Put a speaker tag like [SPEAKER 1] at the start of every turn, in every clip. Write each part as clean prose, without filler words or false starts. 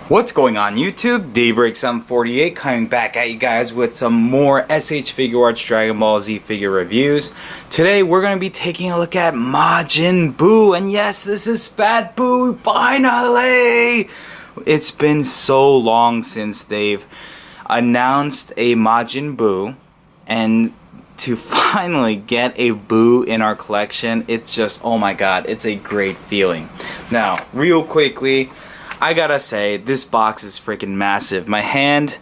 [SPEAKER 1] What's going on YouTube? Daybreak748 coming back at you guys with some more S.H.Figuarts Dragon Ball Z figure reviews. Today we're going to be taking a look at Majin Boo, and yes, this is Fat Boo, finally! It's been so long since they've announced a Majin Boo, and to finally get a Boo in our collection, it's just, oh my god, it's a great feeling. Now, real quickly, I gotta say, this box is freaking massive. My hand,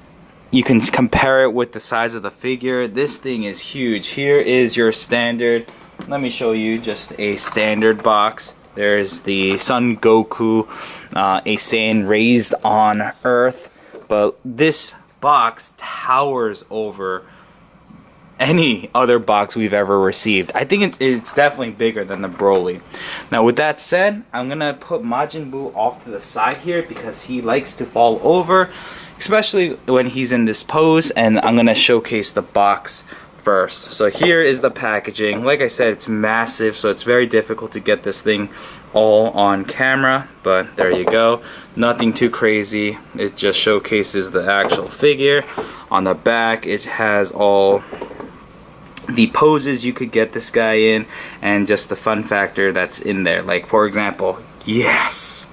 [SPEAKER 1] you can compare it with the size of the figure. This thing is huge. Here is your standard, let me show you just a standard box. There's the Son Goku, a Saiyan raised on Earth. But this box towers over any other box we've ever received. I think it's definitely bigger than the Broly. Now with that said, I'm gonna put Majin Buu off to the side here because he likes to fall over, especially when he's in this pose, and I'm gonna showcase the box first. So here is the packaging. Like I said, it's massive, so it's very difficult to get this thing all on camera, but there you go. Nothing too crazy. It just showcases the actual figure. On the back, it has all the poses you could get this guy in, and just the fun factor that's in there. Like, for example, yes,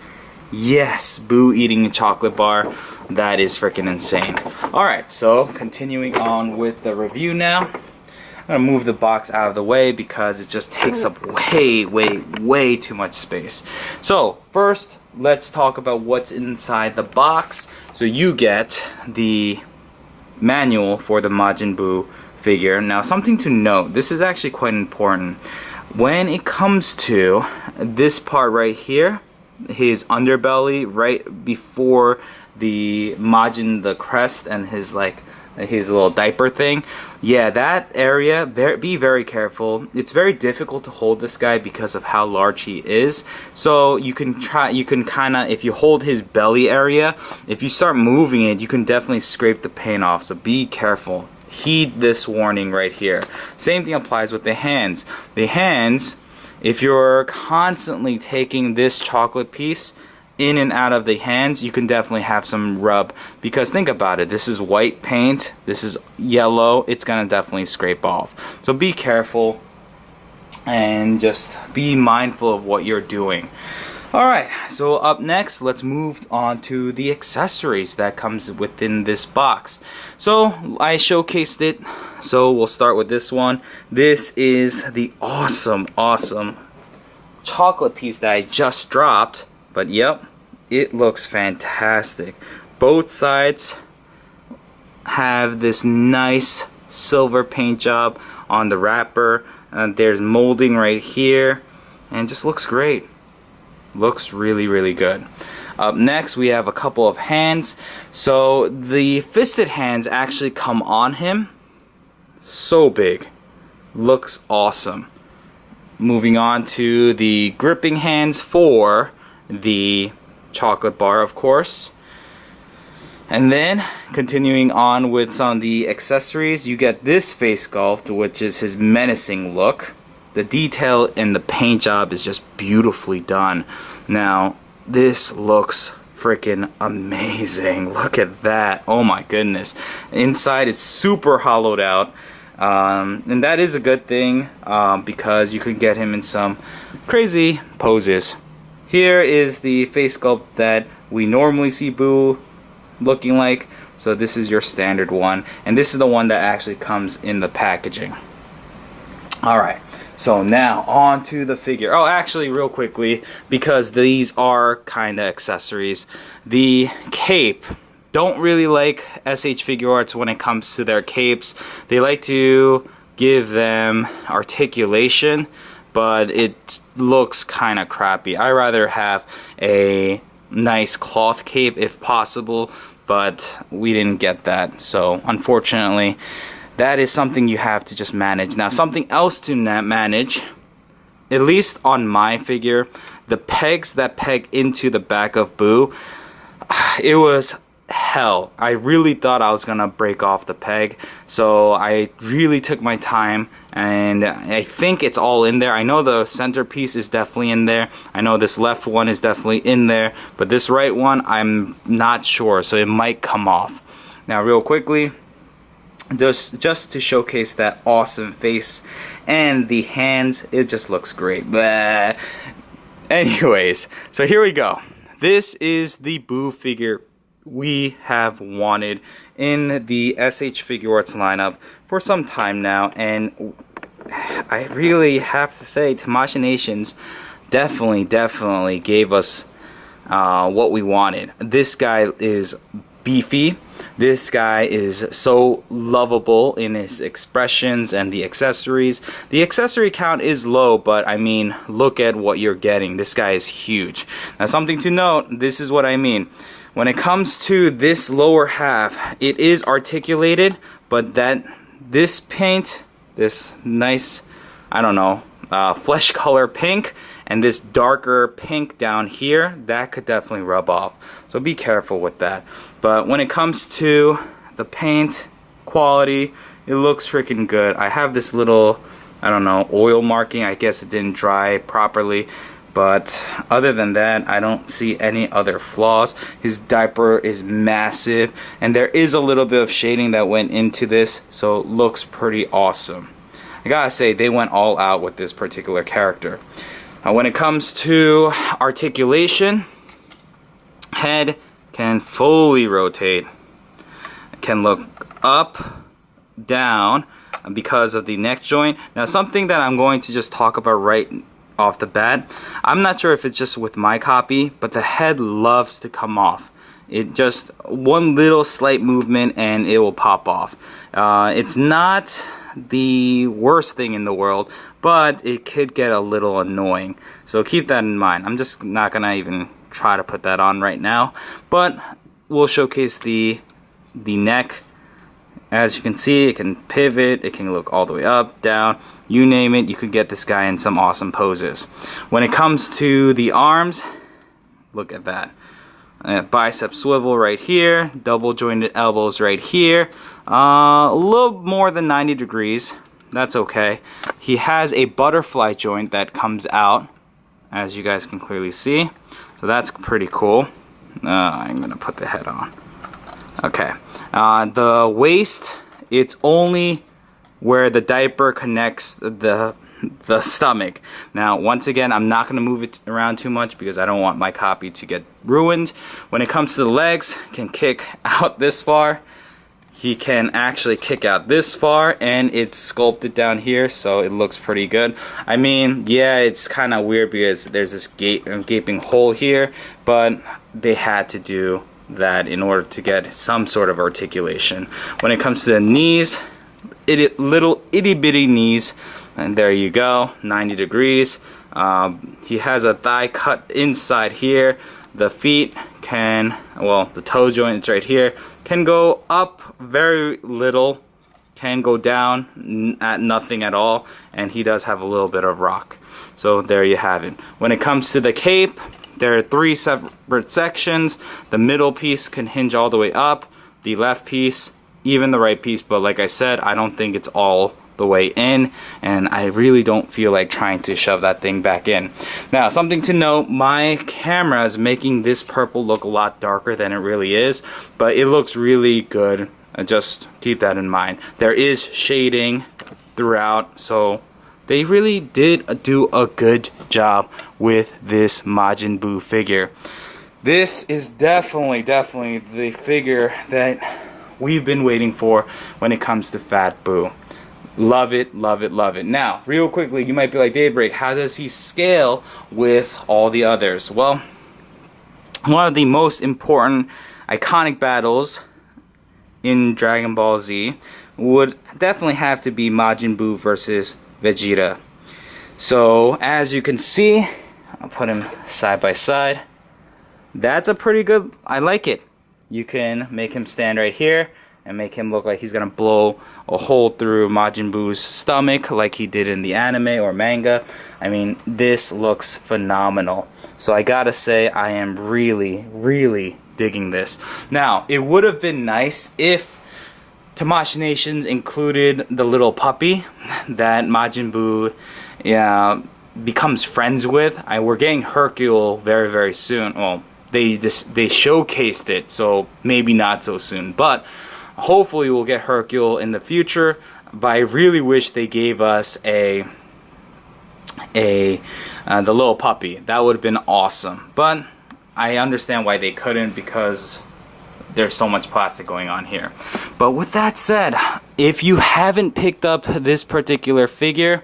[SPEAKER 1] Boo eating a chocolate bar. That is freaking insane. Alright, so continuing on with the review now. I'm gonna move the box out of the way because it just takes up way too much space. So first, let's talk about what's inside the box. So you get the manual for the Majin Buu figure. Now, something to note, this is actually quite important. When it comes to this part right here, his underbelly, right before the Majin, the crest, and his little diaper thing, yeah, that area, be very careful. It's very difficult to hold this guy because of how large he is. So you can kind of, if you hold his belly area, if you start moving it, you can definitely scrape the paint off, so be careful. Heed this warning right here. Same thing applies with the hands. The hands, if you're constantly taking this chocolate piece in and out of the hands, you can definitely have some rub, because think about it, this is white paint, this is yellow, it's gonna definitely scrape off. So be careful and just be mindful of what you're doing. Alright, so up next, let's move on to the accessories that comes within this box. So I showcased it, so we'll start with this one. This is the awesome chocolate piece that I just dropped, but yep, it looks fantastic. Both sides have this nice silver paint job on the wrapper, and there's molding right here, and it just looks great. Looks really good. Up next, we have a couple of hands. So the fisted hands actually come on him. So big. Looks awesome. Moving on to the gripping hands for the chocolate bar, of course. And then, continuing on with some of the accessories, you get this face sculpt, which is his menacing look. The detail in the paint job is just beautifully done. Now, this looks freaking amazing. Look at that. Oh my goodness. Inside is super hollowed out. And that is a good thing because you can get him in some crazy poses. Here is the face sculpt that we normally see Boo looking like. So this is your standard one. And this is the one that actually comes in the packaging. Alright. So now, on to the figure. Oh, actually, real quickly, because these are kind of accessories. The cape. Don't really like S.H.Figuarts when it comes to their capes. They like to give them articulation, but it looks kind of crappy. I rather have a nice cloth cape if possible, but we didn't get that. So, unfortunately, that is something you have to just manage. Now, something else to manage, at least on my figure, the pegs that peg into the back of Boo, it was hell. I really thought I was gonna break off the peg, so I really took my time and I think it's all in there. I know the centerpiece is definitely in there. I know this left one is definitely in there, but this right one I'm not sure, so it might come off. Now real quickly, just to showcase that awesome face and the hands, it just looks great. But anyways, so here we go. This is the Boo figure we have wanted in the S.H.Figuarts lineup for some time now, and I really have to say Tamashinations definitely gave us what we wanted. This guy is beefy. This guy is so lovable in his expressions and the accessories. The accessory count is low, but I mean, look at what you're getting. This guy is huge. Now, something to note, this is what I mean. When it comes to this lower half, it is articulated, but this paint, this nice, I don't know, flesh color pink, and this darker pink down here, that could definitely rub off. So be careful with that. But when it comes to the paint quality, it looks freaking good. I have this little, I don't know, oil marking. I guess it didn't dry properly. But other than that, I don't see any other flaws. His diaper is massive, and there is a little bit of shading that went into this, so it looks pretty awesome. I gotta say, they went all out with this particular character. When it comes to articulation, head can fully rotate. It can look up, down, because of the neck joint. Now, something that I'm going to just talk about right off the bat, I'm not sure if it's just with my copy, but the head loves to come off. It just, one little slight movement and it will pop off. It's not the worst thing in the world, but it could get a little annoying, so keep that in mind. I'm just not gonna even try to put that on right now, but we'll showcase the neck. As you can see, it can pivot, it can look all the way up, down, you name it. You could get this guy in some awesome poses. When it comes to the arms, look at that. Bicep swivel right here, double jointed elbows right here, a little more than 90 degrees. That's okay. He has a butterfly joint that comes out, as you guys can clearly see, so that's pretty cool. I'm gonna put the head on. Okay, the waist, it's only where the diaper connects the stomach. Now, once again, I'm not going to move it around too much because I don't want my copy to get ruined. When it comes to the legs, can kick out this far. He can actually kick out this far, and it's sculpted down here, so it looks pretty good. I mean, yeah, it's kind of weird because there's this gaping hole here, but they had to do that in order to get some sort of articulation. When it comes to the knees, little itty bitty knees, and there you go, 90 degrees. He has a thigh cut inside here. The feet can, well, the toe joint is right here, can go up very little, can go down at nothing at all, and he does have a little bit of rock. So there you have it. When it comes to the cape, there are 3 separate sections. The middle piece can hinge all the way up, the left piece, even the right piece, but like I said, I don't think it's all the way in, and I really don't feel like trying to shove that thing back in. Now, something to note, my camera is making this purple look a lot darker than it really is, but it looks really good. Just keep that in mind. There is shading throughout, so they really did do a good job with this Majin Boo figure. This is definitely the figure that we've been waiting for when it comes to Fat Boo. Love it, love it, love it. Now, real quickly, you might be like, Daybreak, how does he scale with all the others? Well, one of the most important iconic battles in Dragon Ball Z would definitely have to be Majin Buu versus Vegeta. So, as you can see, I'll put him side by side. That's a pretty good, I like it. You can make him stand right here and make him look like he's gonna blow a hole through Majin Buu's stomach like he did in the anime or manga. I mean, this looks phenomenal. So I gotta say, I am really digging this. Now, it would have been nice if Tamashii Nations included the little puppy that Majin Boo becomes friends with. We're getting Hercule very, very soon. Well, they showcased it, so maybe not so soon. But hopefully we'll get Hercule in the future. But I really wish they gave us the little puppy. That would have been awesome. But I understand why they couldn't, because there's so much plastic going on here. But with that said, if you haven't picked up this particular figure,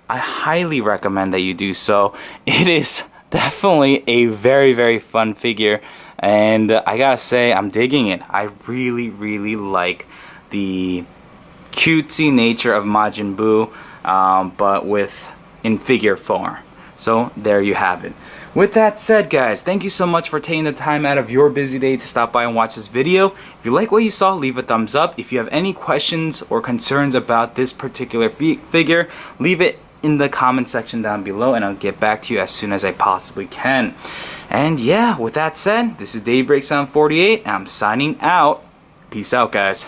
[SPEAKER 1] I highly recommend that you do so. It is definitely a very, very fun figure, and I gotta say, I'm digging it. I really, really like the cutesy nature of Majin Boo, but in figure form. So there you have it. With that said, guys, thank you so much for taking the time out of your busy day to stop by and watch this video. If you like what you saw, leave a thumbs up. If you have any questions or concerns about this particular figure, leave it in the comment section down below, and I'll get back to you as soon as I possibly can. And yeah, with that said, this is Daybreak 748, and I'm signing out. Peace out, guys.